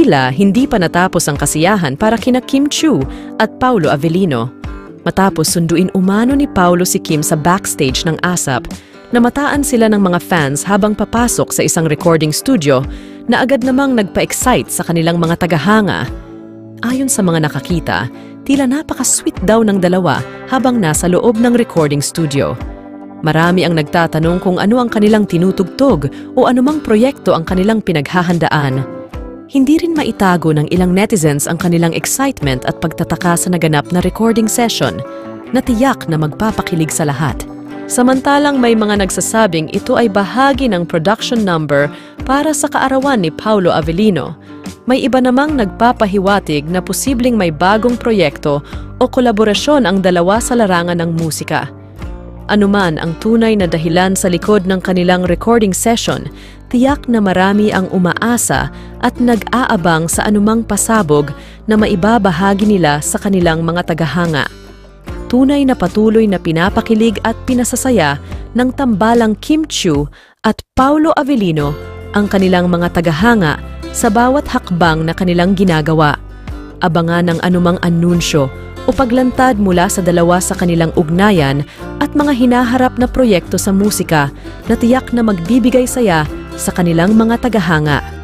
Tila hindi pa natapos ang kasiyahan para kina Kim Chiu at Paulo Avellino. Matapos sunduin umano ni Paulo si Kim sa backstage ng ASAP, namataan sila ng mga fans habang papasok sa isang recording studio na agad namang nagpa-excite sa kanilang mga tagahanga. Ayon sa mga nakakita, tila napaka-sweet daw ng dalawa habang nasa loob ng recording studio. Marami ang nagtatanong kung ano ang kanilang tinutugtog o anumang proyekto ang kanilang pinaghahandaan. Hindi rin maitago ng ilang netizens ang kanilang excitement at pagtataka sa naganap na recording session na tiyak na magpapakilig sa lahat. Samantalang may mga nagsasabing ito ay bahagi ng production number para sa kaarawan ni Paulo Avellino. May iba namang nagpapahiwatig na posibleng may bagong proyekto o kolaborasyon ang dalawa sa larangan ng musika. Anuman ang tunay na dahilan sa likod ng kanilang recording session, tiyak na marami ang umaasa at nag-aabang sa anumang pasabog na maibabahagi nila sa kanilang mga tagahanga. Tunay na patuloy na pinapakilig at pinasasaya ng tambalang Kim Chiu at Paulo Avellino ang kanilang mga tagahanga sa bawat hakbang na kanilang ginagawa. Abangan ang anumang anunsyo o paglantad mula sa dalawa sa kanilang ugnayan at mga hinaharap na proyekto sa musika na tiyak na magbibigay saya sa kanilang mga tagahanga.